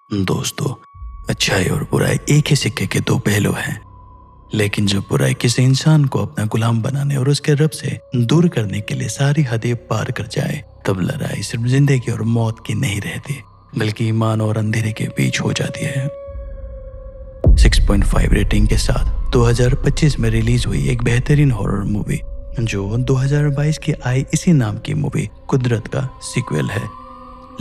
दोस्तों, अच्छाई और बुराई एक ही सिक्के के दो पहलू हैं। लेकिन जब बुराई किसी इंसान को अपना गुलाम बनाने और उसके रब से दूर करने के लिए सारी हदें पार कर जाए, तब लड़ाई सिर्फ जिंदगी और मौत की नहीं रहती, बल्कि ईमान और अंधेरे के बीच हो जाती है। 6.5 रेटिंग के साथ 2025 में रिलीज हुई एक बेहतरीन हॉरर मूवी, जो 2022 की आई इसी नाम की मूवी कुदरत का सीक्वल है।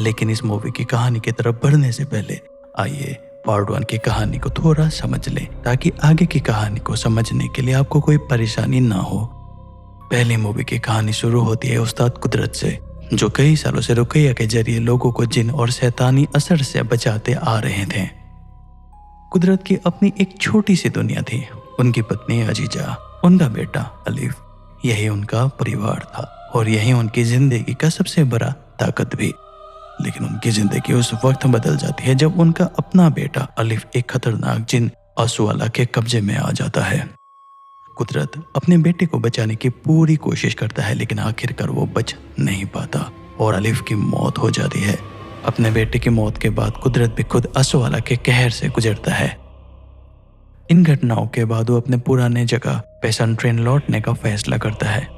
लेकिन इस मूवी की कहानी की तरफ बढ़ने से पहले आइए पार्ट 1 की कहानी को थोड़ा समझ लें, ताकि आगे की कहानी को समझने के लिए आपको कोई परेशानी ना हो। पहली मूवी की कहानी शुरू होती है उस्ताद कुदरत से, जो कई सालों से रुकैया के जरिए लोगों को जिन और शैतानी असर से बचाते आ रहे थे। कुदरत की अपनी एक छोटी सी दुनिया थी। उनकी पत्नी अजीजा, उनका बेटा अलीफ, यही उनका परिवार था और यही उनकी जिंदगी का सबसे बड़ा ताकत भी। लेकिन उनकी जिंदगी उस वक्त बदल जाती है जब उनका अपना बेटा अलीफ एक खतरनाक जिन आंसुवाला के कब्जे में आ जाता है। कुदरत अपने बेटे को बचाने की पूरी कोशिश करता है, लेकिन आखिरकार वो बच नहीं पाता और अलीफ की मौत हो जाती है। अपने बेटे की मौत के बाद कुदरत भी खुद आंसुवाला के कहर से गुजरता है। इन घटनाओं के बाद वो अपने पुराने जगह पैसन ट्रेन लौटने का फैसला करता है।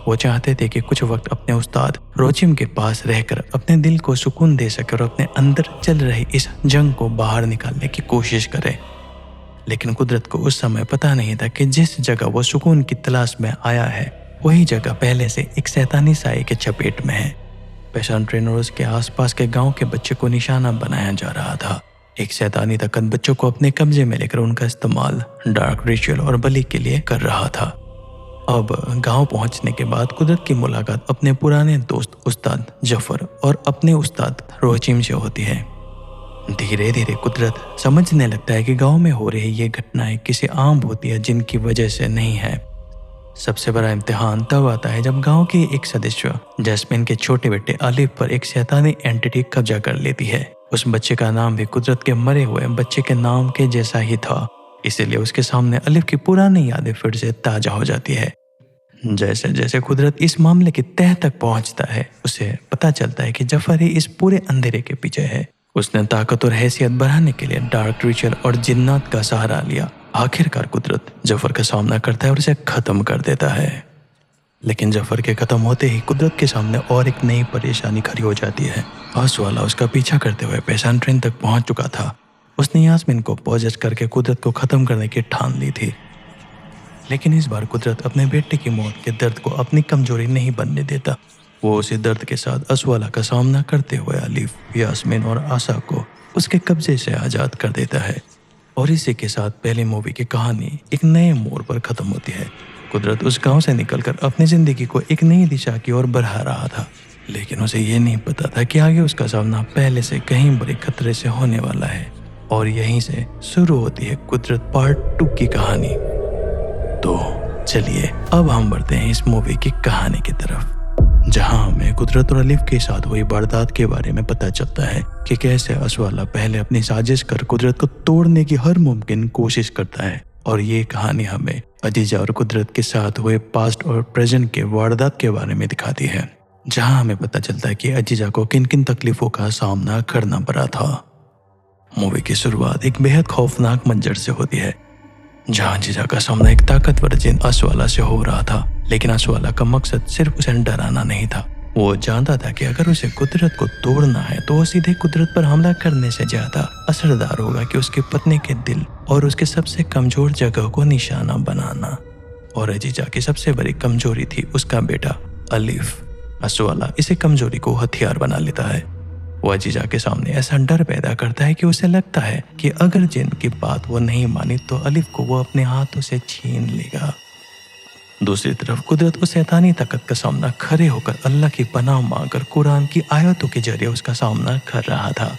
वो चाहते थे कि कुछ वक्त अपने उस्ताद रोचिम के पास रहकर अपने दिल को सुकून दे सके और अपने अंदर चल रही इस जंग को बाहर निकालने की कोशिश करे। लेकिन कुदरत को उस समय पता नहीं था कि जिस जगह वो सुकून की तलाश में आया है, वही जगह पहले से एक शैतानी साए के चपेट में है। पैशन ट्रेन और उसके आसपास के गांव के बच्चे को निशाना बनाया जा रहा था। एक शैतानी ताकत बच्चों को अपने कब्जे में लेकर उनका इस्तेमाल डार्क रिचुअल और बलि के लिए कर रहा था। अब गांव पहुंचने के बाद कुदरत की मुलाकात अपने पुराने दोस्त उस्ताद जफर और अपने उस्ताद रोचिम से होती है। धीरे धीरे कुदरत समझने लगता है कि गांव में हो रही ये घटनाएं किसी आम होती है जिनकी वजह से नहीं है। सबसे बड़ा इम्तिहान तब आता है जब गांव की एक सदस्य जैस्मिन के छोटे बेटे अलीफ पर एक शैतानी एंटिटी कब्जा कर लेती है। उस बच्चे का नाम भी कुदरत के मरे हुए बच्चे के नाम के जैसा ही था, इसीलिए उसके सामने अलीफ की पुरानी यादें फिर से ताजा हो जाती है। जैसे जैसे कुदरत इस मामले की तह तक पहुंचता है, उसे पता चलता है कि जफर ही इस पूरे अंधेरे के पीछे है। उसने ताकत और हैसियत बढ़ाने के लिए डार्क रिचुअल और जिन्नात का सहारा लिया। आखिरकार कुदरत जफर का सामना करता है और उसे खत्म कर देता है। लेकिन जफर के खत्म होते ही कुदरत के सामने और एक नई परेशानी खड़ी हो जाती है। आंसुवाला उसका पीछा करते हुए पैसान ट्रेन तक पहुंच चुका था। उसने यास्मीन को पॉजेस करके कुदरत को खत्म करने की ठान ली थी। लेकिन इस बार कुदरत अपने बेटे की मौत के दर्द को अपनी कमजोरी नहीं बनने देता। वो उसी दर्द के साथ आंसुवाला का सामना करते हुए अलीफ, यास्मीन और आशा को उसके कब्जे से आज़ाद कर देता है। और इसी के साथ पहली मूवी की कहानी एक नए मोड़ पर खत्म होती है। कुदरत उस गांव से निकलकर अपनी जिंदगी को एक नई दिशा की ओर बढ़ा रहा था, लेकिन उसे ये नहीं पता था कि आगे उसका सामना पहले से कहीं बड़े खतरे से होने वाला है। और यहीं से शुरू होती है कुदरत पार्ट 2 की कहानी। तो चलिए अब हम बढ़ते हैं इस मूवी की कहानी की तरफ, जहां हमें कुदरत और अलीफ के साथ हुई वारदात के बारे में पता चलता है कि कैसे आंसुवाला पहले अपनी साजिश कर कुदरत को तोड़ने की हर मुमकिन कोशिश करता है। और ये कहानी हमें अजीजा और कुदरत के साथ हुए पास्ट और प्रेजेंट के वारदात के बारे में दिखाती है, जहां हमें पता चलता है कि अजीजा को किन किन तकलीफों का सामना करना पड़ा था। मूवी की शुरुआत एक बेहद खौफनाक मंजर से होती है, जहां अजीजा का सामना एक ताकतवर जिन आंसुवाला से हो रहा था। लेकिन आंसुवाला का मकसद सिर्फ उसे डराना नहीं था। वो जानता था कि अगर उसे कुदरत को तोड़ना है तो वो सीधे कुदरत पर हमला करने से ज्यादा असरदार होगा कि उसकी पत्नी के दिल और उसके सबसे कमजोर जगह को निशाना बनाना। और अजीजा की सबसे बड़ी कमजोरी थी उसका बेटा अलीफ। आंसुवाला इसे कमजोरी को हथियार बना लेता है। वो अजीजा के सामने ऐसा डर पैदा करता है कि उसे लगता है कि अगर जिन की बात वो नहीं मानी तो अलीफ को वो अपने हाथों से छीन लेगा। दूसरी तरफ कुदरत उस शैतानी ताकत का सामना खड़े होकर अल्लाह की पनाह मांगकर कुरान की आयतों के जरिए उसका सामना कर रहा था।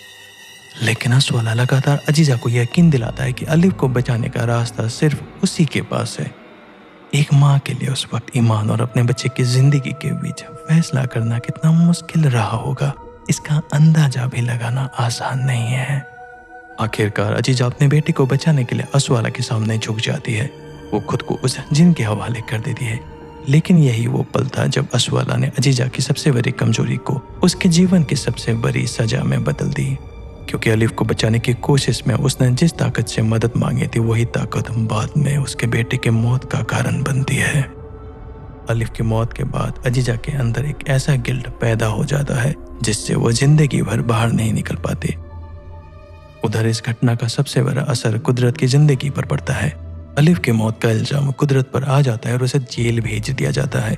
लेकिन आंसुवाला लगातार अजीजा को यकीन दिलाता है कि अलीफ को बचाने का रास्ता सिर्फ उसी के पास है। एक माँ के लिए उस वक्त ईमान और अपने बच्चे की जिंदगी के बीच फैसला करना कितना मुश्किल रहा होगा, इसका अंदाजा भी लगाना आसान नहीं है। आखिरकार अजीजा अपने बेटे को बचाने के लिए आंसुवाला के सामने झुक जाती है। वो खुद को उस जिन के हवाले कर देती है। लेकिन यही वो पल था जब आंसुवाला ने अजीजा की सबसे बड़ी कमजोरी को उसके जीवन की सबसे बड़ी सजा में बदल दी। क्योंकि अलीफ को बचाने की कोशिश में उसने जिस ताकत से मदद मांगी थी वही ताकत बाद में उसके बेटे की मौत का कारण बनती है। अलीफ की मौत के बाद अजीजा के अंदर एक ऐसा गिल्ट पैदा हो जाता है जिससे वो जिंदगी भर बाहर नहीं निकल पाती। उधर इस घटना का सबसे बड़ा असर कुदरत की जिंदगी पर पड़ता है। अलीफ की मौत का इल्जाम कुदरत पर आ जाता है और उसे जेल भेज दिया जाता है।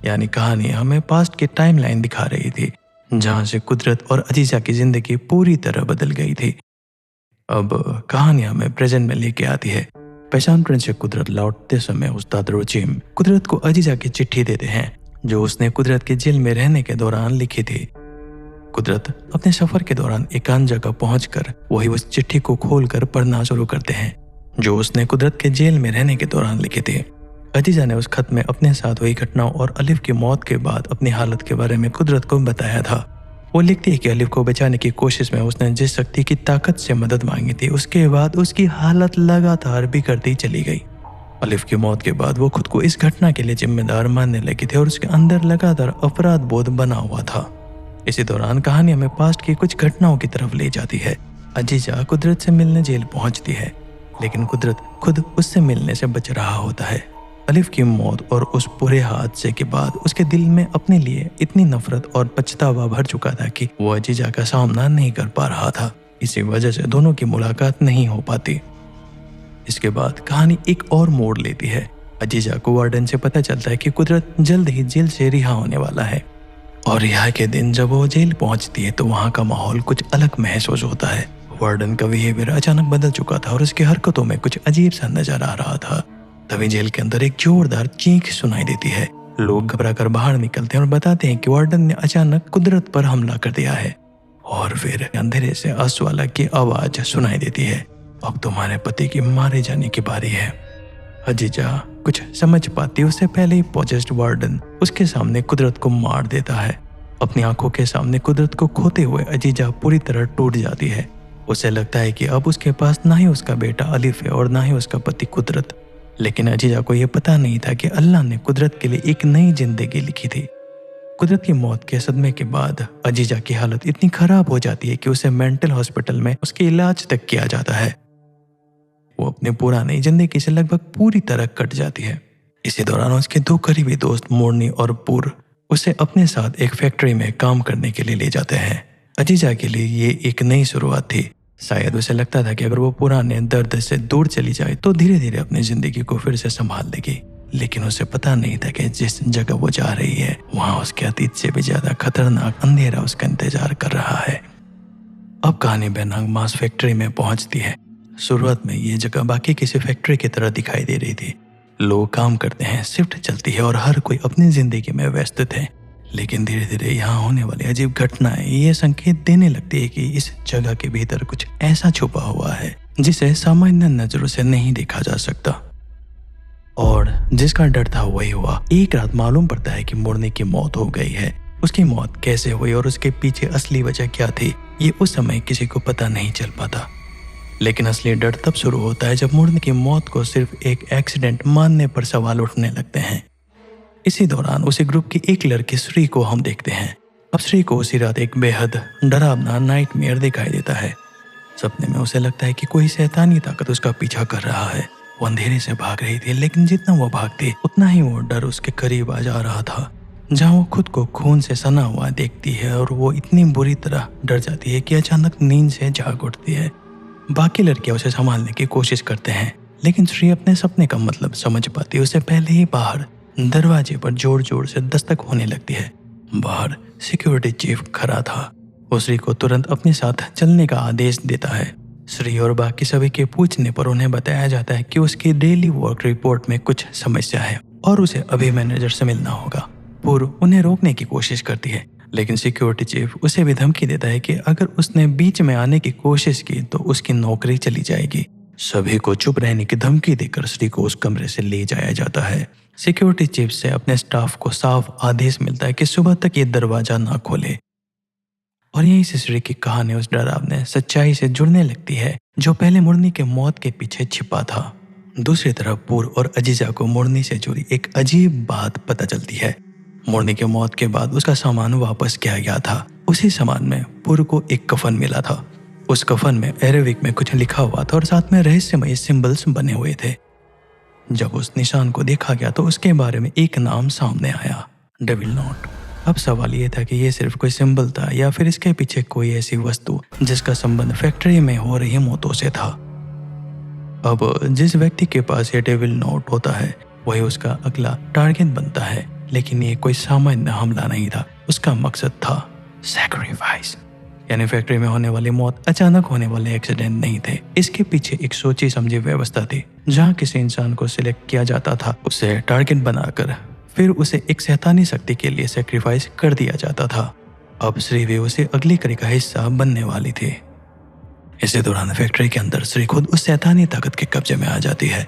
यानी कहानी हमें पास्ट की टाइमलाइन दिखा रही थी जहां से कुदरत और अजीजा की जिंदगी पूरी तरह बदल गई थी। अब कहानी हमें प्रेजेंट में लेके आती है। पहचान प्रिंस से कुदरत लौटते समय उस्ताद रोचिम कुदरत को अजीजा की चिट्ठी देते हैं जो उसने कुदरत के जेल में रहने के दौरान लिखी थी। कुदरत अपने सफर के दौरान एकांत जगह पहुंचकर वही उस चिट्ठी को खोलकर पढ़ना शुरू करते हैं जो उसने कुदरत के जेल में रहने के दौरान लिखी थी। अजीजा ने उस खत में अपने साथ हुई घटनाओं और अलीफ की मौत के बाद अपनी हालत के बारे में कुदरत को बताया था। वो लिखती है कि अलीफ को बचाने की कोशिश में उसने जिस शक्ति की ताकत से मदद मांगी थी उसके बाद उसकी हालत लगातार बिगड़ती चली गई। अलीफ की मौत के बाद वो खुद को इस घटना के लिए जिम्मेदार मानने लगी थी और उसके अंदर लगातार अपराध बोध बना हुआ था। इसी दौरान कहानी हमें पास्ट की कुछ घटनाओं की तरफ ले जाती है। अजीजा कुदरत से मिलने जेल पहुंचती है लेकिन कुदरत खुद उससे मिलने से बच रहा होता है। अलीफ की मौत और उस पूरे हादसे के बाद उसके दिल में अपने लिए इतनी नफरत और पछतावा भर चुका था कि वो अजीजा का सामना नहीं कर पा रहा था। इसी वजह से दोनों की मुलाकात नहीं हो पाती। इसके बाद कहानी एक और मोड़ लेती है। अजीजा को वार्डन से पता चलता है कि कुदरत जल्द ही जेल से रिहा होने वाला है और रिहा के दिन जब वो जेल पहुंचती है तो वहां का माहौल कुछ अलग महसूस होता है। वार्डन का बिहेवियर अचानक बदल चुका था और उसकी हरकतों में कुछ अजीब सा नजर आ रहा था। तभी जेल के अंदर एक जोरदार चीख सुनाई देती है। लोग घबराकर बाहर निकलते हैं और बताते हैं कि वार्डन ने अचानक कुदरत पर हमला कर दिया है। और फिर अंधेरे से अस्वाला की आवाज सुनाई देती है, अब तुम्हारे पति की मारे जाने की बारी है। अजीजा कुछ समझ पाती उससे पहले ही पॉजेस्ड वार्डन उसके सामने कुदरत को मार देता है। अपनी आंखों के सामने कुदरत को खोते हुए अजीजा पूरी तरह टूट जाती है। उसे लगता है कि अब उसके पास ना ही उसका बेटा अलीफ है और ना ही उसका पति कुदरत। लेकिन अजीजा को यह पता नहीं था कि अल्लाह ने कुदरत के लिए एक नई जिंदगी लिखी थी। कुदरत की मौत के सदमे के बाद अजीजा की हालत इतनी खराब हो जाती है कि उसे मेंटल हॉस्पिटल में उसके इलाज तक किया जाता है। वो अपने पुरानी जिंदगी से लगभग पूरी तरह कट जाती है। इसी दौरान उसके दो करीबी दोस्त मोरनी और पुर उसे अपने साथ एक फैक्ट्री में काम करने के लिए ले जाते हैं। अजीजा के लिए ये एक नई शुरुआत थी। शायद उसे लगता था कि अगर वो पुराने दर्द से दूर चली जाए तो धीरे धीरे अपनी जिंदगी को फिर से संभाल लेगी। लेकिन उसे पता नहीं था कि जिस जगह वो जा रही है वहां उसके अतीत से भी ज्यादा खतरनाक अंधेरा उसका इंतजार कर रहा है। अब कहानी बेनांग मांस फैक्ट्री में पहुंचती है। शुरुआत में ये जगह बाकी किसी फैक्ट्री की तरह दिखाई दे रही थी। लोग काम करते हैं, शिफ्ट चलती है और हर कोई अपनी जिंदगी में व्यस्त थे। लेकिन धीरे धीरे यहाँ होने वाली अजीब घटनाएं ये संकेत देने लगती है कि इस जगह के भीतर कुछ ऐसा छुपा हुआ है जिसे सामान्य नजरों से नहीं देखा जा सकता। और जिसका डर था वही हुआ। एक रात मालूम पड़ता है कि मुरनी की मौत हो गई है। उसकी मौत कैसे हुई और उसके पीछे असली वजह क्या थी ये उस समय किसी को पता नहीं चल पाता। लेकिन असली डर तब शुरू होता है जब मुरनी की मौत को सिर्फ एक एक्सीडेंट मानने पर सवाल उठने लगते हैं। इसी दौरान उसी ग्रुप की एक लड़की श्री को हम देखते हैं। अब श्री को उसी रात एक बेहद डरावना नाइटमेयर दिखाई देता है। सपने में उसे लगता है कि कोई शैतानी ताकत उसका पीछा कर रहा है। वो अंधेरे से भाग रही थी लेकिन जितना वो भागती उतना ही वो डर उसके करीब आ जा रहा था। जहाँ वो खुद को खून से सना हुआ देखती है और वो इतनी बुरी तरह डर जाती है कि अचानक नींद से जाग उठती है। बाकी लड़कियां उसे संभालने की कोशिश करते हैं लेकिन श्री अपने सपने का मतलब समझ पाती उससे पहले ही बाहर दरवाजे पर जोर जोर से दस्तक होने लगती है। बाहर सिक्योरिटी चीफ खड़ा था। वो श्री को तुरंत अपने साथ चलने का आदेश देता है। श्री और बाकी सभी के पूछने पर उन्हें बताया जाता है कि उसकी डेली वर्क रिपोर्ट में कुछ समस्या है और उसे अभी मैनेजर से मिलना होगा। पूर्व उन्हें रोकने की कोशिश करती है लेकिन सिक्योरिटी चीफ उसे भी धमकी देता है कि अगर उसने बीच में आने की कोशिश की तो उसकी नौकरी चली जाएगी। सभी को चुप रहने की धमकी देकर श्री को उस कमरे से ले जाया जाता है। सिक्योरिटी चीफ से अपने स्टाफ को साफ आदेश मिलता है कि सुबह तक ये दरवाजा ना खोले। और यहीं से श्री की कहानी उस डरावने सच्चाई से जुड़ने लगती है जो पहले मुरनी के मौत के पीछे छिपा था। दूसरी तरफ पूर्व और अजीजा को मुरनी से जुड़ी एक अजीब बात पता चलती है। मुरनी के मौत के बाद उसका सामान वापस किया गया था। उसी सामान में पूर्व को एक कफन मिला था उस कफन में अरेबिक में कुछ लिखा हुआ था और साथ में रहस्यमय सिंबल्स बने हुए थे। जब उस निशान को देखा गया तो उसके बारे में एक नाम सामने आया, डेविल नोट। अब सवाल ये था कि ये सिर्फ कोई सिंबल था या फिर इसके पीछे कोई ऐसी वस्तु जिसका संबंध फैक्ट्री में हो रही मौतों से था। अब जिस व्यक्ति के पास ये डेविल नोट होता है वही उसका अगला टारगेट बनता है, लेकिन ये कोई सामान्य हमला नहीं था। उसका मकसद था सैक्रिफाइस, यानी फैक्ट्री में होने वाली मौत अचानक होने वाले एक्सीडेंट नहीं थे। इसके पीछे एक सोची समझी व्यवस्था थी जहाँ किसी इंसान को सिलेक्ट किया जाता था, उसे टारगेट बनाकर फिर उसे एक शैतानी शक्ति के लिए सैक्रिफाइस कर दिया जाता था। अब श्री भी उसे अगली कड़ी का हिस्सा बनने वाली थी। इसी दौरान फैक्ट्री के अंदर श्री खुद उस शैतानी ताकत के कब्जे में आ जाती है।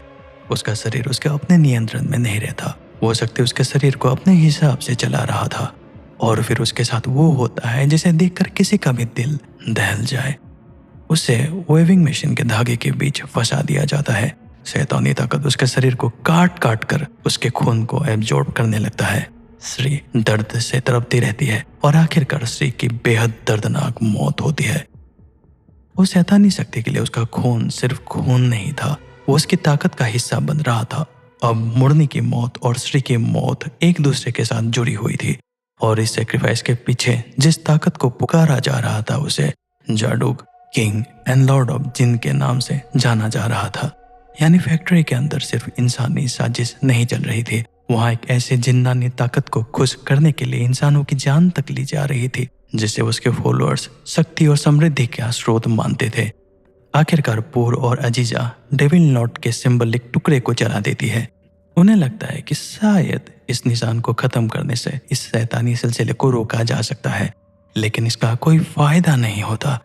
उसका शरीर उसके अपने नियंत्रण में नहीं रहता। वो शक्ति उसके शरीर को अपने हिसाब से चला रहा था और फिर उसके साथ वो होता है जिसे देखकर किसी का भी दिल दहल जाए। उसे वेविंग मशीन के धागे के बीच फंसा दिया जाता है। शैतानी ताकत उसके शरीर को काट काट कर उसके खून को एब्जॉर्ब करने लगता है। श्री दर्द से तड़पती रहती है और आखिरकार श्री की बेहद दर्दनाक मौत होती है। वो शैतानी शक्ति के लिए उसका खून सिर्फ खून नहीं था, वो उसकी ताकत का हिस्सा बन रहा था। अब मुरनी की मौत और श्री की मौत एक दूसरे के साथ जुड़ी हुई थी और इस सेक्रीफाइस के पीछे जिस ताकत को पुकारा जा रहा था उसे जाडूक, किंग एंड लॉर्ड ऑफ जिन के नाम से जाना जा रहा था। यानी फैक्ट्री के अंदर सिर्फ इंसानी साजिश नहीं चल रही थी, वहाँ एक ऐसे जिन्नानी ताकत को खुश करने के लिए इंसानों की जान तक ली जा रही थी जिसे उसके फॉलोअर्स शक्ति और समृद्धि का स्रोत मानते थे। आखिरकार पूर और अजीजा डेविल नोट के सिंबलिक टुकड़े को जला देती है। उन्हें लगता है कि शायद इस निशान को खत्म करने से इस शैतानी सिलसिले को रोका जा सकता है, लेकिन इसका कोई फायदा नहीं होता।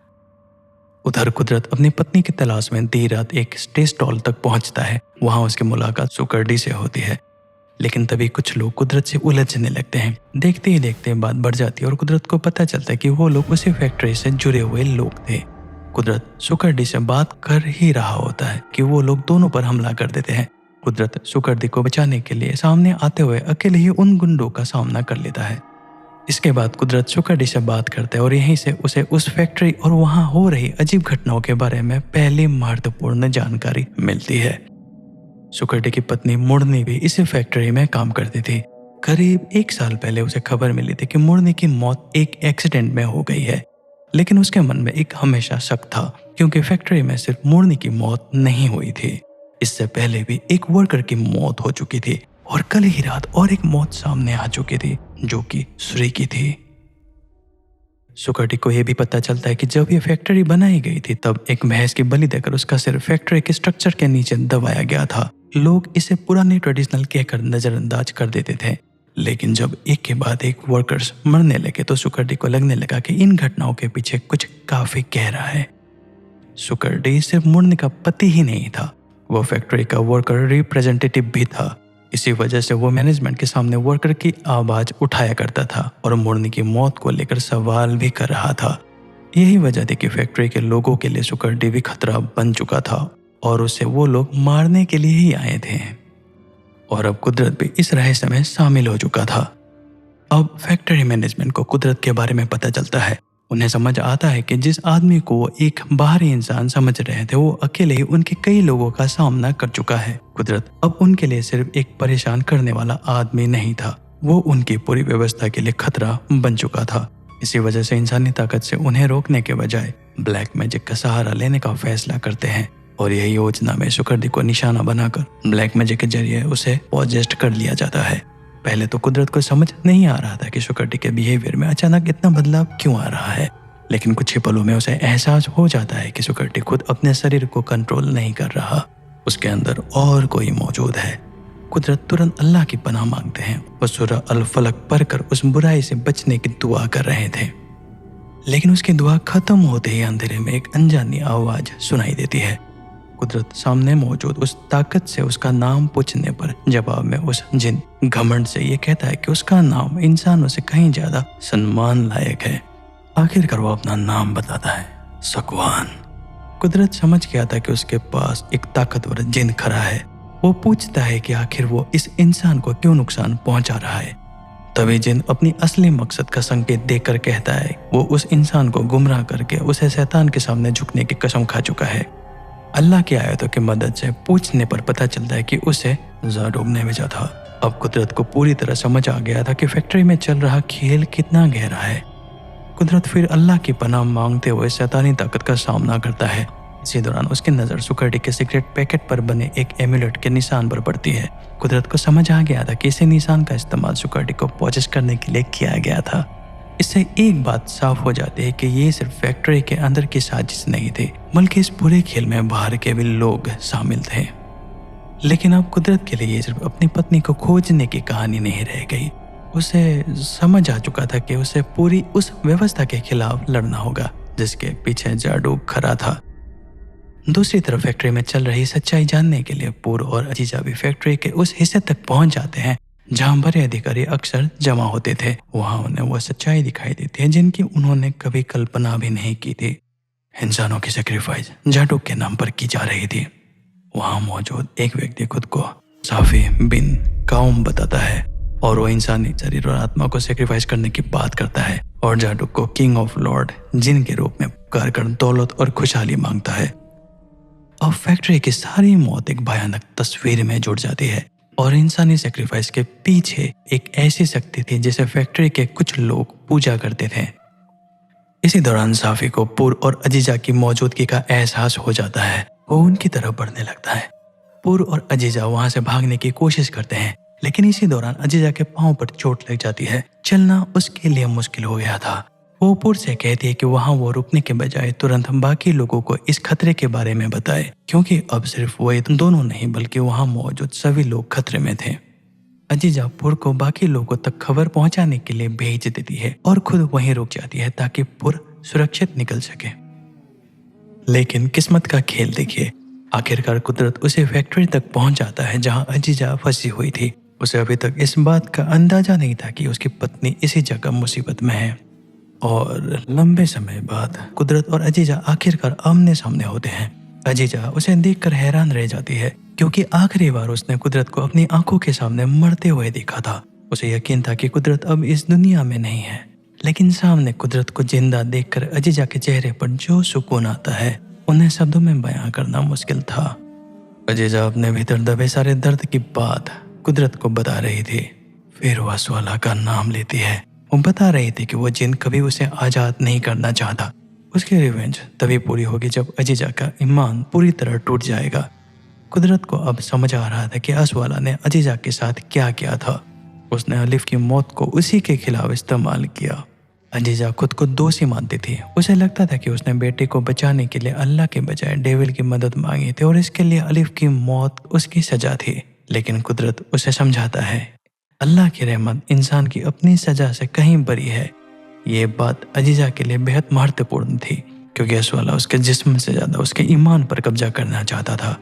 उधर कुदरत अपनी पत्नी की तलाश में देर रात एक स्टे स्टॉल तक पहुंचता है। वहां उसकी मुलाकात सुकर्डी से होती है, लेकिन तभी कुछ लोग कुदरत से उलझने लगते हैं। देखते ही देखते बात बढ़ जाती है और कुदरत को पता चलता है कि वो लोग उसी फैक्ट्री से जुड़े हुए लोग थे। कुदरत सुकर्डी से बात कर ही रहा होता है कि वो लोग दोनों पर हमला कर देते हैं। कुदरत सुकर्डी को बचाने के लिए सामने आते हुए अकेले ही उन गुंडों का सामना कर लेता है। इसके बाद कुदरत सुकर्डी से बात करता है और यहीं से उसे उस फैक्ट्री और वहां हो रही अजीब घटनाओं के बारे में पहली महत्वपूर्ण जानकारी मिलती है। सुकर्डी की पत्नी मुरनी भी इसी फैक्ट्री में काम करती थी। करीब 1 साल पहले उसे खबर मिली थी कि मुरनी की मौत एक एक्सीडेंट में हो गई है, लेकिन उसके मन में एक हमेशा शक था क्योंकि फैक्ट्री में सिर्फ मुरनी की मौत नहीं हुई थी, इससे पहले भी एक वर्कर की मौत हो चुकी थी और कल ही रात और एक मौत सामने आ चुकी थी जो कि श्री की थी। सुकर्डी को यह भी पता चलता है कि जब ये फैक्ट्री बनाई गई थी तब एक भैंस की बलि देकर उसका सिर फैक्ट्री के स्ट्रक्चर के नीचे दबाया गया था। लोग इसे पुरानी ट्रेडिशनल कहकर नजरअंदाज कर देते थे, लेकिन जब एक के बाद एक वर्कर्स मरने लगे तो सुकर्डी को लगने लगा कि इन घटनाओं के पीछे कुछ काफी गहरा है। सुकर्डी सिर्फ मुरनी का पति ही नहीं था, वो फैक्ट्री का वर्कर रिप्रेजेंटेटिव भी था। इसी वजह से वो मैनेजमेंट के सामने वर्कर की आवाज उठाया करता था और मुरनी की मौत को लेकर सवाल भी कर रहा था। यही वजह थी कि फैक्ट्री के लोगों के लिए सुकर्डी भी खतरा बन चुका था और उसे वो लोग मारने के लिए ही आए थे। और अब कुदरत भी इस रहस्य में शामिल हो चुका था। अब फैक्ट्री मैनेजमेंट को कुदरत के बारे में पता चलता है। उन्हें समझ आता है कि जिस आदमी को वो एक बाहरी इंसान समझ रहे थे वो अकेले ही उनके कई लोगों का सामना कर चुका है। कुदरत अब उनके लिए सिर्फ एक परेशान करने वाला आदमी नहीं था, वो उनकी पूरी व्यवस्था के लिए खतरा बन चुका था। इसी वजह से इंसानी ताकत से उन्हें रोकने के बजाय ब्लैक मैजिक का सहारा लेने का फैसला करते हैं और यही योजना में सुकर्डी को निशाना बनाकर ब्लैक मैजिक के जरिए उसे पॉजेस्ट कर लिया जाता है। पहले तो कुदरत को समझ नहीं आ रहा था कि सुकर्डी के बिहेवियर में अचानक इतना बदलाव क्यों आ रहा है, लेकिन कुछ ही पलों में उसे एहसास हो जाता है कि सुकर्डी खुद अपने शरीर को कंट्रोल नहीं कर रहा, उसके अंदर और कोई मौजूद है। कुदरत तुरंत अल्लाह की पनाह मांगते हैं और सूरह अल फलक पढ़कर उस बुराई से बचने की दुआ कर रहे थे, लेकिन उसकी दुआ खत्म होते ही अंधेरे में एक अनजानी आवाज सुनाई देती है। कुदरत सामने मौजूद उस ताकत से उसका नाम पूछने पर जवाब में उस जिन घमंड से ये कहता है कि उसका नाम इंसानों से कहीं ज्यादा सम्मान लायक है। आखिरकार वो अपना नाम बताता है, सकवान। कुदरत समझ गया था कि उसके पास एक ताकतवर जिन खड़ा है। वो पूछता है कि आखिर वो इस इंसान को क्यों नुकसान पहुंचा रहा है। तभी जिन अपनी असली मकसद का संकेत देकर कहता है वो उस इंसान को गुमराह करके उसे शैतान के सामने झुकने की कसम खा चुका है। अल्लाह की आयतों की मदद से पूछने पर पता चलता है कि उसे जाडूब ने भेजा था। अब कुदरत को पूरी तरह समझ आ गया था कि फैक्ट्री में चल रहा खेल कितना गहरा है। कुदरत फिर अल्लाह की पनाह मांगते हुए शैतानी ताकत का सामना करता है। इसी दौरान उसकी नज़र सुकर्डी के सिगरेट पैकेट पर बने एक एम्यूलेट के निशान पर पड़ती है। कुदरत को समझ आ गया था कि इस निशान का इस्तेमाल सुकर्डी को पॉजेस करने के लिए किया गया था। इससे एक बात साफ हो जाती है कि ये सिर्फ फैक्ट्री के अंदर की साजिश नहीं थी, बल्कि इस पूरे खेल में बाहर के भी लोग शामिल थे। लेकिन अब कुदरत के लिए ये सिर्फ अपनी पत्नी को खोजने की कहानी नहीं रह गई। उसे समझ आ चुका था कि उसे पूरी उस व्यवस्था के खिलाफ लड़ना होगा जिसके पीछे जाडू खड़ा था। दूसरी तरफ फैक्ट्री में चल रही सच्चाई जानने के लिए पूर और अजीजा भी फैक्ट्री के उस हिस्से तक पहुंच जाते हैं जहां बड़े अधिकारी अक्सर जमा होते थे। वहां उन्हें वह सच्चाई दिखाई देती है जिनकी उन्होंने कभी कल्पना भी नहीं की थी। इंसानों की सेक्रीफाइस जाडू के नाम पर की जा रही थी। वहां मौजूद एक व्यक्ति खुद को साफी बिन काउम बताता है और वो इंसानी शरीर और आत्मा को सेक्रीफाइस करने की बात करता है और जाडू को किंग ऑफ लॉर्ड जिन के रूप में पुकार कर दौलत और खुशहाली मांगता है। अब फैक्ट्री की सारी मौत एक भयानक तस्वीर में जुड़ जाती है और इंसानी सेक्रीफाइस के पीछे एक ऐसी शक्ति थी जिसे फैक्ट्री के कुछ लोग पूजा करते थे। इसी दौरान साफी को पुर और अजीजा की मौजूदगी का एहसास हो जाता है। वो उनकी तरफ बढ़ने लगता है। पुर और अजीजा वहां से भागने की कोशिश करते हैं, लेकिन इसी दौरान अजीजा के पांव पर चोट लग जाती है। चलना उसके लिए मुश्किल हो गया था। वो पुर से कहती है कि वहां वो रुकने के बजाय तुरंत बाकी लोगों को इस खतरे के बारे में बताए, क्योंकि अब सिर्फ वो दोनों नहीं बल्कि वहां मौजूद सभी लोग खतरे में थे। अजीजा पुर को बाकी लोगों तक खबर पहुंचाने के लिए भेज देती है और खुद वहीं रुक जाती है ताकि पुर सुरक्षित निकल सके। लेकिन किस्मत का खेल देखिए, आखिरकार कुदरत उसे फैक्ट्री तक पहुंच जाता है जहां अजीजा फंसी हुई थी। उसे अभी तक इस बात का अंदाजा नहीं था कि उसकी पत्नी इसी जगह मुसीबत में है। और लंबे समय बाद कुदरत और अजीजा आखिरकार आमने सामने होते हैं। अजीजा उसे देखकर हैरान रह जाती है, क्योंकि आखिरी बार उसने कुदरत को अपनी आंखों के सामने मरते हुए देखा था। उसे यकीन था कि कुदरत अब इस दुनिया में नहीं है, लेकिन सामने कुदरत को जिंदा देखकर अजीजा के चेहरे पर जो सुकून आता है उन्हें शब्दों में बयां करना मुश्किल था। अजीजा अपने भीतर दबे सारे दर्द की बात कुदरत को बता रही थी। फिर वह स्वाला का नाम लेती है। वो बता रही थी कि वो जिन कभी उसे आजाद नहीं करना चाहता। उसकी रिवेंज तभी पूरी होगी जब अजीजा का ईमान पूरी तरह टूट जाएगा। कुदरत को अब समझ आ रहा था कि असवाला ने अजीजा के साथ क्या किया था। उसने अलिफ की मौत को उसी के खिलाफ इस्तेमाल किया। अजीजा खुद को दोषी मानती थी। उसे लगता था कि उसने बेटे को बचाने के लिए अल्लाह के बजाय डेविल की मदद मांगी थी और इसके लिए अलिफ की मौत उसकी सजा थी। लेकिन कुदरत उसे समझाता है अल्लाह की रहमत इंसान की अपनी सजा से कहीं बरी है। ये बात अजीजा के लिए बेहद महत्वपूर्ण थी, क्योंकि असवाला उसके जिस्म से ज्यादा उसके ईमान पर कब्जा करना चाहता था।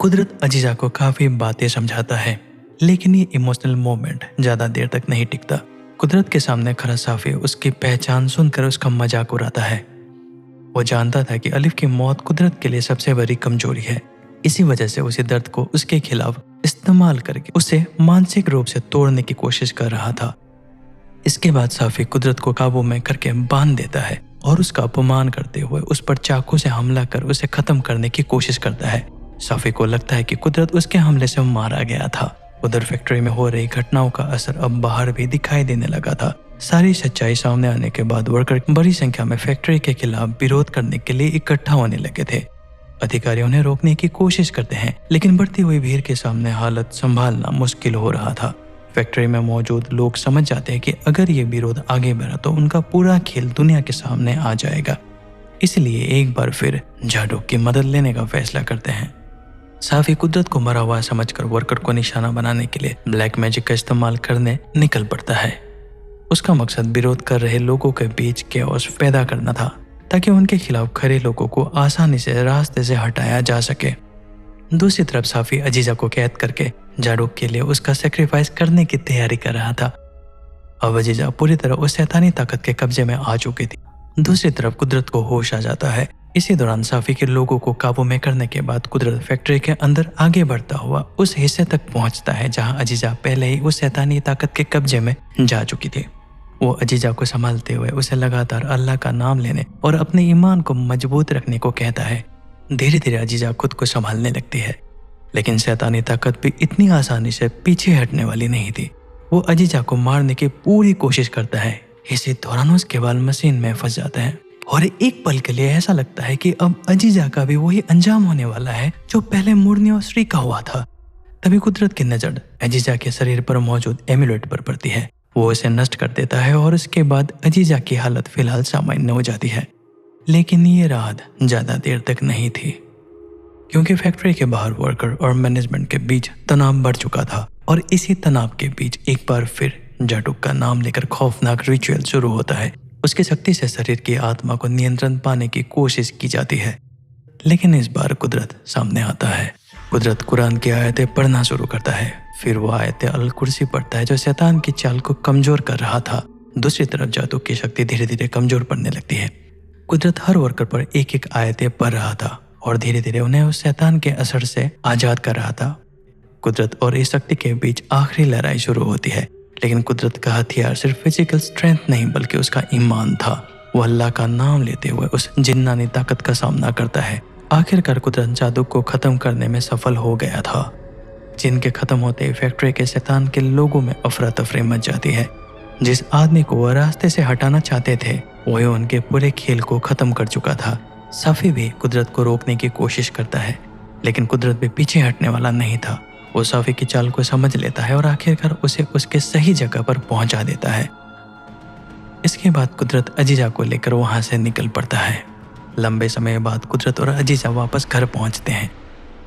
कुदरत अजीजा को काफी बातें समझाता है, लेकिन ये इमोशनल मोमेंट ज्यादा देर तक नहीं टिकता। कुदरत के सामने खड़ा साफी उसकी पहचान सुनकर उसका मजाक उड़ाता है। वो जानता था कि अलिफ की मौत कुदरत के लिए सबसे बड़ी कमजोरी है। इसी वजह से उसी दर्द को उसके खिलाफ इस्तेमाल करके उसे मानसिक रूप से तोड़ने की कोशिश कर रहा था। इसके बाद साफी कुदरत को काबू में करके बांध देता है और उसका अपमान करते हुए उस पर चाकू से हमला कर उसे खत्म करने की कोशिश करता है। साफी को लगता है कि कुदरत उसके हमले से मारा गया था। उधर फैक्ट्री में हो रही घटनाओं का असर अब बाहर भी दिखाई देने लगा था। सारी सच्चाई सामने आने के बाद वर्कर बड़ी संख्या में फैक्ट्री के खिलाफ विरोध करने के लिए इकट्ठा होने लगे थे। अधिकारी उन्हें रोकने की कोशिश करते हैं, लेकिन बढ़ती हुई भीड़ के सामने हालत संभालना मुश्किल हो रहा था। फैक्ट्री में मौजूद लोग समझ जाते हैं कि अगर ये विरोध आगे बढ़ा तो उनका पूरा खेल दुनिया के सामने आ जाएगा। इसलिए एक बार फिर जाडू की मदद लेने का फैसला करते हैं। साफी कुदरत को मरा हुआ समझकर वर्कर को निशाना बनाने के लिए ब्लैक मैजिक का इस्तेमाल करने निकल पड़ता है। उसका मकसद विरोध कर रहे लोगों के बीच कैओस पैदा करना था, ताकि उनके खिलाफ खड़े लोगों को आसानी से रास्ते से हटाया जा सके। दूसरी तरफ साफी अजीजा को कैद करके जाडू के लिए उसका सेक्रीफाइस करने की तैयारी कर रहा था। अब अजीजा पूरी तरह उस शैतानी ताकत के कब्जे में आ चुकी थी। दूसरी तरफ कुदरत को होश आ जाता है इसी दौरान साफी के लोगों को काबू में करने के बाद कुदरत फैक्ट्री के अंदर आगे बढ़ता हुआ उस हिस्से तक पहुंचता है जहां अजीजा पहले ही उस शैतानी ताकत के कब्जे में जा चुकी थी। वो अजीजा को संभालते हुए उसे लगातार अल्लाह का नाम लेने और अपने ईमान को मजबूत रखने को कहता है। धीरे धीरे अजीजा खुद को संभालने लगती है, लेकिन शैतानी ताकत भी इतनी आसानी से पीछे हटने वाली नहीं थी। वो अजीजा को मारने की पूरी कोशिश करता है। इसी दौरान उसके बाल मशीन में फंस जाते हैं और एक पल के लिए ऐसा लगता है कि अब अजीजा का भी वही अंजाम होने वाला है जो पहले मुरनी और श्री का हुआ था। तभी कुदरत की नजर अजीजा के शरीर पर मौजूद एमुलेट पर पड़ती है। वो उसे नष्ट कर देता है और उसके बाद अजीजा की हालत फिलहाल सामान्य हो जाती है। लेकिन ये राहत ज्यादा देर तक नहीं थी, क्योंकि फैक्ट्री के बाहर वर्कर और मैनेजमेंट के बीच तनाव बढ़ चुका था और इसी तनाव के बीच एक बार फिर जाटुक का नाम लेकर खौफनाक रिचुअल शुरू होता है। उसकी शक्ति से शरीर की आत्मा को नियंत्रण पाने की कोशिश की जाती है, लेकिन इस बार कुदरत सामने आता है। कुदरत कुरान की आयतें पढ़ना शुरू करता है। फिर वो आयतें अल कुर्सी पढ़ता है जो शैतान की चाल को कमजोर कर रहा था। दूसरी तरफ जाटुक की शक्ति धीरे धीरे कमजोर पड़ने लगती है। कुदरत हर वर्कर पर एक एक आयतें पढ़ रहा था और धीरे धीरे उन्हें उस शैतान के असर से आजाद कर रहा था। कुदरत और इस शक्ति के बीच आखिरी लड़ाई शुरू होती है, लेकिन कुदरत का हथियार सिर्फ फिजिकल स्ट्रेंथ नहीं बल्कि उसका ईमान था। वो अल्लाह का नाम लेते हुए उस जिन्नानी ताकत का सामना करता है। आखिरकार कुदरत जादू को खत्म करने में सफल हो गया था। जिनके खत्म होते ही फैक्ट्री के शैतान के लोगों में अफरा तफरी मच जाती है। जिस आदमी को वह रास्ते से हटाना चाहते थे वही उनके पूरे खेल को खत्म कर चुका था। साफी भी कुदरत को रोकने की कोशिश करता है, लेकिन कुदरत भी पीछे हटने वाला नहीं था। वो साफी की चाल को समझ लेता है और आखिरकार उसे उसके सही जगह पर पहुंचा देता है। इसके बाद कुदरत अजीजा को लेकर वहां से निकल पड़ता है। लंबे समय बाद कुदरत और अजीजा वापस घर पहुंचते हैं।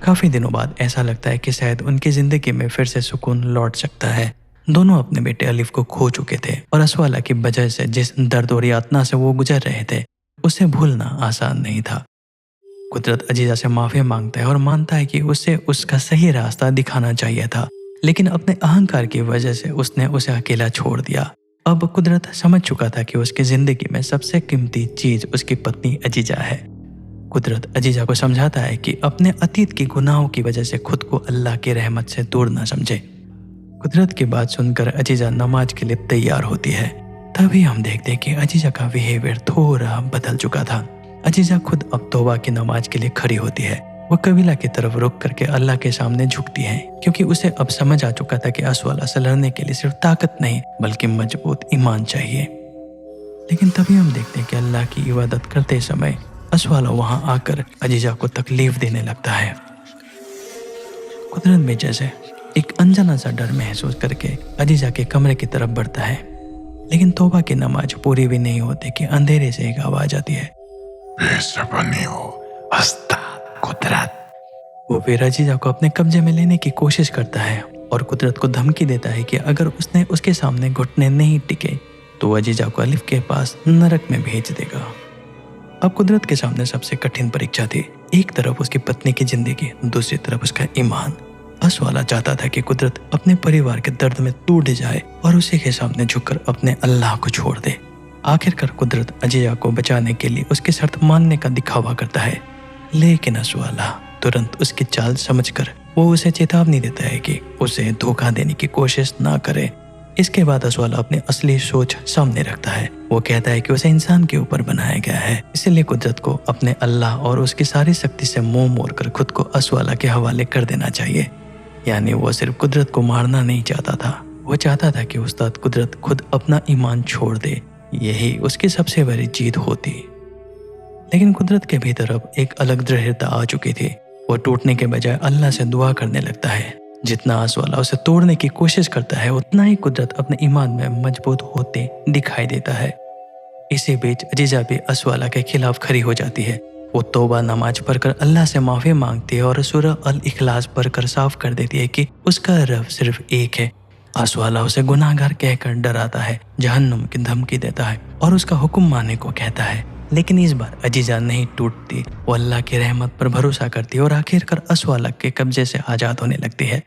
काफी दिनों बाद ऐसा लगता है कि शायद उनकी जिंदगी में फिर से सुकून लौट सकता है। दोनों अपने बेटे अलिफ को खो चुके थे और असवाला की वजह से जिस दर्द और यातना से वो गुजर रहे थे उसे भूलना आसान नहीं था। कुदरत अजीजा से माफी मांगता है और मानता है कि उसे उसका सही रास्ता दिखाना चाहिए था, लेकिन अपने अहंकार की वजह से उसने उसे अकेला छोड़ दिया। अब कुदरत समझ चुका था कि उसकी जिंदगी में सबसे कीमती चीज उसकी पत्नी अजीजा है। कुदरत अजीजा को समझाता है कि अपने अतीत की गुनाहों की वजह से खुद को अल्लाह की रहमत से दूर न समझे। कुदरत की बात सुनकर अजीजा नमाज के लिए तैयार होती है। तभी हम देखते हैं कि अजीजा का बिहेवियर थोड़ा बदल चुका था। अजीजा खुद अब तौबा की नमाज के लिए खड़ी होती है। वो कबीला की तरफ रुक करके अल्लाह के सामने झुकती है, क्योंकि उसे अब समझ आ चुका था कि असवाला से लड़ने के लिए सिर्फ ताकत नहीं बल्कि मजबूत ईमान चाहिए। लेकिन तभी हम देखते हैं कि अल्लाह की इबादत करते समय असवाला वहां आकर अजीजा को तकलीफ देने लगता है। कुदरत में जैसे एक अनजाना सा डर महसूस करके अजीजा के कमरे की तरफ बढ़ता है, लेकिन तौबा की नमाज पूरी भी नहीं होती कि अंधेरे से एक आवाज आती है, कुदरत। वो फिर अजीजा को अपने कब्जे में लेने की कोशिश करता है और कुदरत को धमकी देता है कि अगर उसने उसके सामने घुटने नहीं टिके तो वो अजीजा को अलिफ के पास नरक में भेज देगा। अब कुदरत के सामने सबसे कठिन परीक्षा थी। एक तरफ उसकी पत्नी की जिंदगी, दूसरी तरफ उसका ईमान। असवाला चाहता था कि कुदरत अपने परिवार के दर्द में टूट जाए और उसी के सामने झुककर अपने अल्लाह को छोड़ दे। आखिरकार कुदरत अजीजा को बचाने के लिए उसकी शर्त मानने का दिखावा करता है, लेकिन असवाला तुरंत उसकी चाल समझकर वो उसे चेतावनी देता है कि उसे धोखा देने की कोशिश ना करे। इसके बाद असवाला अपनी असली सोच सामने रखता है। वो कहता है कि उसे इंसान के ऊपर बनाया गया है, इसलिए कुदरत को अपने अल्लाह और उसकी सारी शक्ति से मुंह मोड़कर खुद को असवाला के हवाले कर देना चाहिए। यानी वो सिर्फ कुदरत को मारना नहीं चाहता था, वो चाहता था कि उस्ताद कुदरत खुद अपना ईमान छोड़ दे। यही उसकी सबसे बड़ी जीत होती। लेकिन कुदरत के भीतर अब एक अलग दृढ़ता आ चुकी थी। वो टूटने के बजाय अल्लाह से दुआ करने लगता है। जितना असवाला उसे तोड़ने की कोशिश करता है उतना ही कुदरत अपने ईमान में मजबूत होते दिखाई देता है। इसी बीच अजीजा भी असवाला के खिलाफ खड़ी हो जाती है। वो तौबा नमाज पढ़कर अल्लाह से माफी मांगती है और सूरह अल इखलास पढ़कर साफ कर देती है कि उसका रब सिर्फ एक है। असवाला उसे गुनाहगार कहकर डराता है, जहन्नुम की धमकी देता है और उसका हुक्म मानने को कहता है। लेकिन इस बार अजीजा नहीं टूटती। वो अल्लाह की रहमत पर भरोसा करती है और आखिरकार असवाला के कब्जे से आजाद होने लगती है।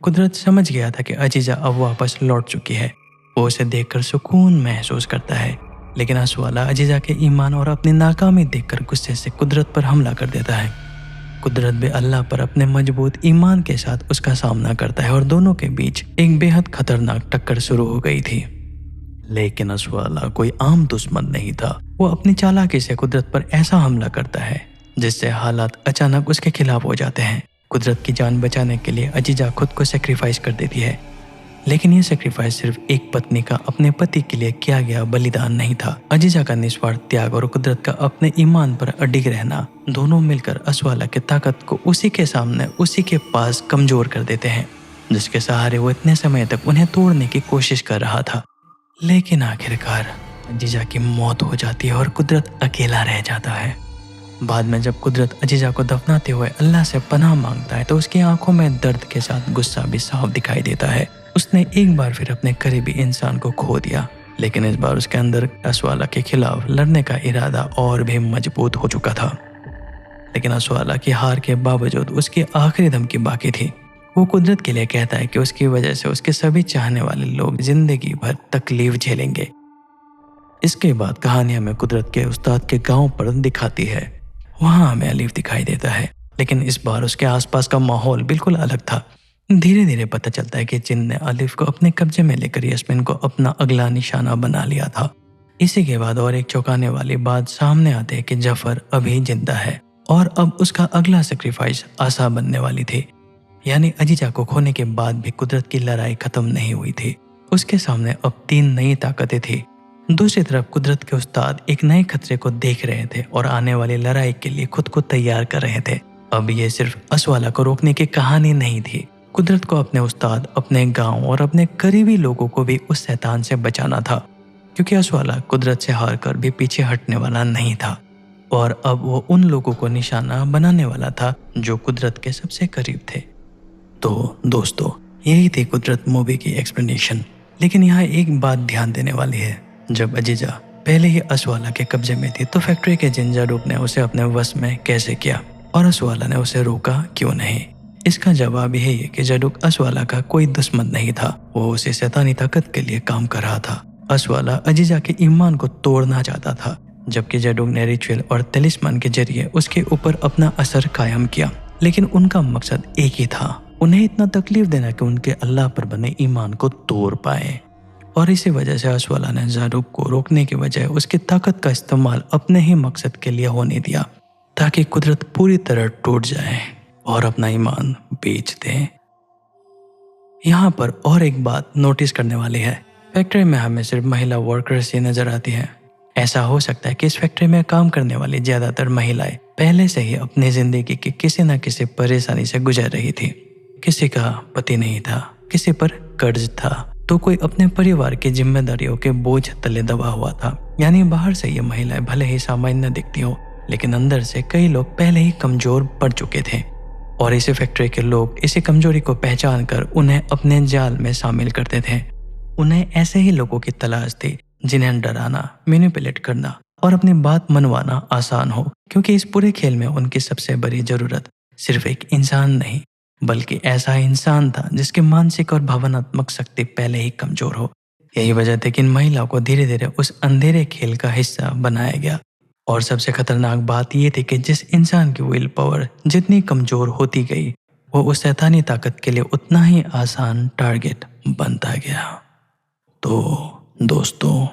कुदरत समझ गया था कि अजीजा अब वापस लौट चुकी है। वो उसे देखकर सुकून महसूस करता है। लेकिन असवाला अजीजा के ईमान और अपनी नाकामी देखकर गुस्से से कुदरत पर हमला कर देता है। कुदरत भी अल्लाह पर अपने मजबूत ईमान के साथ उसका सामना करता है और दोनों के बीच एक बेहद खतरनाक टक्कर शुरू हो गई थी। लेकिन असवाला कोई आम दुश्मन नहीं था। वो अपनी चालाकी से कुदरत पर ऐसा हमला करता है जिससे हालात अचानक उसके खिलाफ हो जाते हैं। कुदरत की जान बचाने के लिए अजीजा खुद को सेक्रीफाइस कर देती है, लेकिन ये सेक्रीफाइस सिर्फ एक पत्नी का अपने पति के लिए किया गया बलिदान नहीं था। अजीजा का निस्वार्थ त्याग और कुदरत का अपने ईमान पर अडिग रहना दोनों मिलकर असवाला की ताकत को उसी के सामने, उसी के पास कमजोर कर देते हैं, जिसके सहारे वो इतने समय तक उन्हें तोड़ने की कोशिश कर रहा था। लेकिन आखिरकार अजीजा की मौत हो जाती है और कुदरत अकेला रह जाता है। बाद में जब कुदरत अजीजा को दफनाते हुए अल्लाह से पनाह मांगता है तो उसकी आंखों में दर्द के साथ गुस्सा भी साफ दिखाई देता है। उसने एक बार फिर अपने करीबी इंसान को खो दिया, लेकिन इस बार उसके अंदर असवाला के खिलाफ लड़ने का इरादा और भी मजबूत हो चुका था। लेकिन असवाला की हार के बावजूद उसकी आखिरी धमकी बाकी थी। वो कुदरत के लिए कहता है कि उसकी वजह से उसके सभी चाहने वाले लोग जिंदगी भर तकलीफ झेलेंगे। इसके बाद कहानी हमें कुदरत के उस्ताद के गांव पर दिखाती है। वहां हमें अलीफ दिखाई देता है, लेकिन इस बार उसके आसपास का माहौल बिल्कुल अलग था। धीरे धीरे पता चलता है कि जिन ने अलीफ को अपने कब्जे में लेकर यास्मीन को अपना अगला निशाना बना लिया था। इसी के बाद और एक चौंकाने वाली बात सामने आती है कि जफर अभी जिंदा है और अब उसका अगला सेक्रीफाइस आसा बनने वाली थी। यानी अजीजा को खोने के बाद भी कुदरत की लड़ाई खत्म नहीं हुई थी। उसके सामने अब 3 नई ताकतें थी। दूसरी तरफ कुदरत के उस्ताद एक नए खतरे को देख रहे थे और आने वाली लड़ाई के लिए खुद को तैयार कर रहे थे। अब ये सिर्फ असवाला को रोकने की कहानी नहीं थी। कुदरत को अपने उस्ताद, अपने गांव और अपने करीबी लोगों को भी उस शैतान से बचाना था, क्योंकि असवाला कुदरत से हार कर भी पीछे हटने वाला नहीं था और अब वो उन लोगों को निशाना बनाने वाला था जो कुदरत के सबसे करीब थे। तो दोस्तों, यही थी कुदरत मूवी की एक्सप्लेनेशन। लेकिन यहाँ एक बात ध्यान देने वाली है। जब अजीजा पहले ही असवाला के कब्जे में थी तो फैक्ट्री के जिन जाडूक ने उसे अपने वश में कैसे किया और असवाला ने उसे रोका क्यों नहीं? इसका जवाब यही है कि जाडूक असवाला का कोई दुश्मन नहीं था। वो उसे शैतानी ताकत के लिए काम कर रहा था। असवाला अजीजा के ईमान को तोड़ना चाहता था, जबकि जाडूक ने रिचुअल और तलिस्मान के जरिए उसके ऊपर अपना असर कायम किया। लेकिन उनका मकसद एक ही था, उन्हें इतना तकलीफ देना कि उनके अल्लाह पर बने ईमान को तोड़ पाए। और इसी वजह से असवाला ने जाडूक को रोकने के बजाय उसकी ताकत का इस्तेमाल अपने ही मकसद के लिए होने दिया, ताकि कुदरत पूरी तरह टूट जाए और अपना ईमान बेच दे। यहाँ पर और एक बात नोटिस करने वाली है। फैक्ट्री में हमें सिर्फ महिला वर्कर्स ही नजर आती हैं। ऐसा हो सकता है कि इस फैक्ट्री में काम करने वाली ज्यादातर महिलाएं पहले से ही अपनी जिंदगी की किसी न किसी परेशानी से गुजर रही थी। किसी का पति नहीं था, किसी पर कर्ज था, तो कोई अपने परिवार की जिम्मेदारियों के बोझ तले दबा हुआ था। यानी बाहर से ये महिलाएं भले ही सामान्य दिखती हो, लेकिन अंदर से कई लोग पहले ही कमजोर पड़ चुके थे और इसी फैक्ट्री के लोग इसी कमजोरी को पहचान कर उन्हें अपने जाल में शामिल करते थे। उन्हें ऐसे ही लोगों की तलाश थी जिन्हें डराना, मैनिपुलेट करना और अपनी बात मनवाना आसान हो, क्योंकि इस पूरे खेल में उनकी सबसे बड़ी जरूरत सिर्फ एक इंसान नहीं, बल्कि ऐसा इंसान था जिसकी मानसिक और भावनात्मक शक्ति पहले ही कमजोर हो। यही वजह थी कि इन महिलाओं को धीरे धीरे उस अंधेरे खेल का हिस्सा बनाया गया। और सबसे खतरनाक बात यह थी कि जिस इंसान की विल पावर जितनी कमजोर होती गई, वो उस शैतानी ताकत के लिए उतना ही आसान टारगेट बनता गया। तो दोस्तों,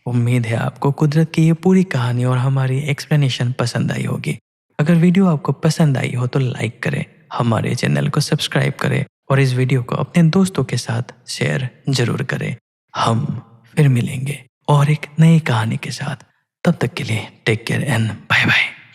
उम्मीद है आपको कुदरत की ये पूरी कहानी और हमारी एक्सप्लेनेशन पसंद आई होगी। अगर वीडियो आपको पसंद आई हो तो लाइक करें, हमारे चैनल को सब्सक्राइब करें और इस वीडियो को अपने दोस्तों के साथ शेयर जरूर करें। हम फिर मिलेंगे और एक नई कहानी के साथ। तब तक के लिए take care and bye bye.